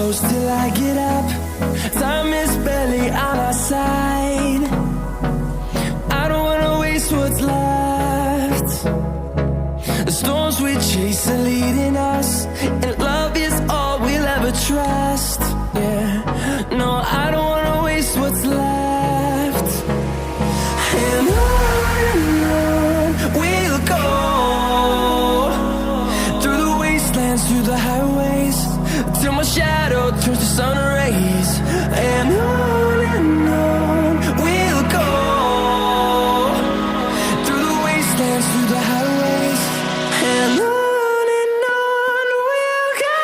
close till I get up. Time is barely on our side. I don't wanna waste what's left. The storms we chase are leading us, and love is all we'll ever trust. Yeah, no, I don't wanna waste what's left. And on we'll go, through the wastelands, through the highways, till my shadow turns to sun rays. And on we'll go, through the wastelands, through the highways, and on we'll go.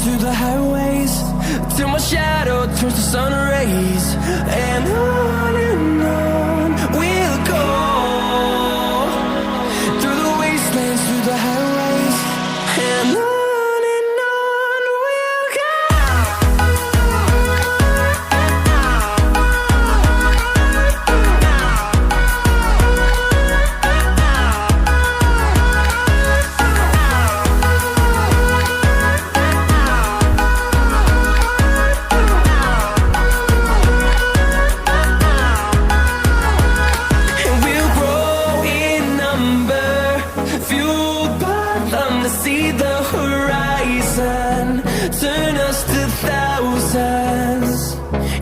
Through the highways, till my shadow turns to sun rays. And on we'll go, through the wastelands, through the highways, and on we'll go. See the horizon, turn us to thousands,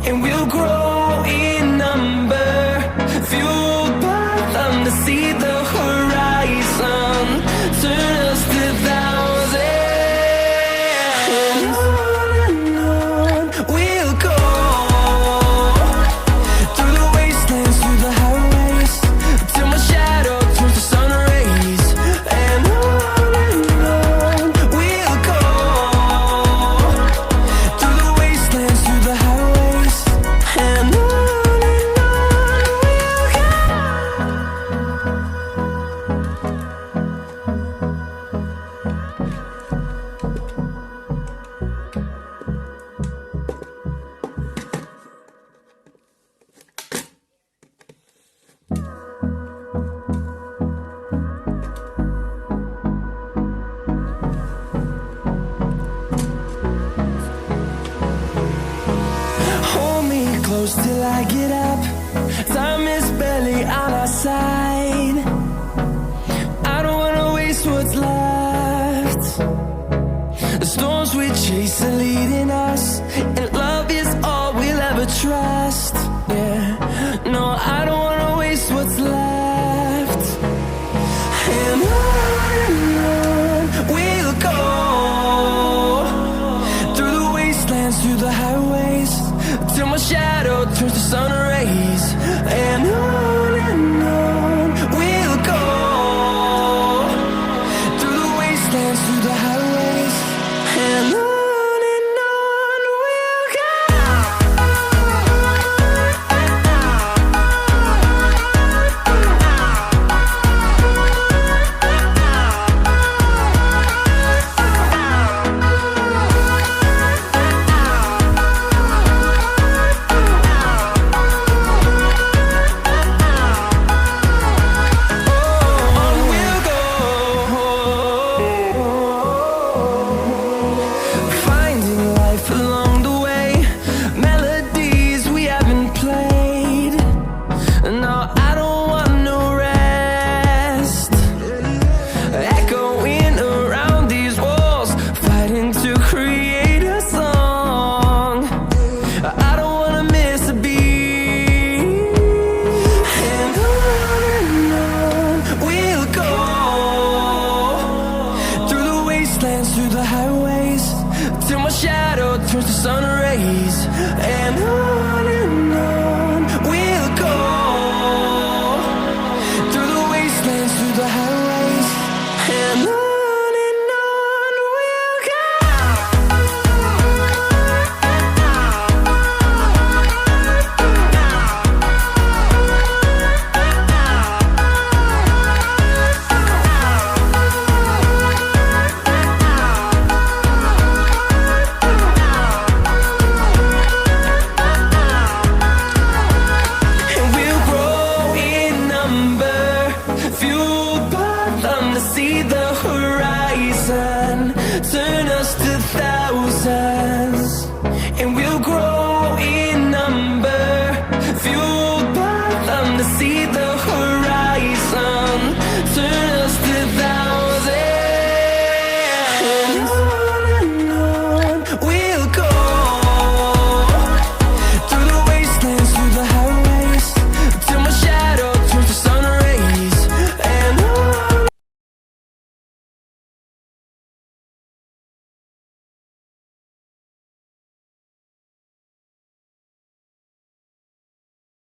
and we'll grow in number, fueled by them to see the horizon, turn us to thousands. And on we'll go, through the wastelands, through the highways, till my shadow turns to sun rays. And close till I get up. Time is barely on our side. I don't wanna waste what's left. The storms we chase are leading us, and love is all we'll ever trust. Yeah, no, I don't wanna waste what's left. And on we'll go, through the wastelands, through the highways, till my shadow turns to sun rays. And on we'll go, through the wastelands, through the highways, and on we'll go. sun rays, and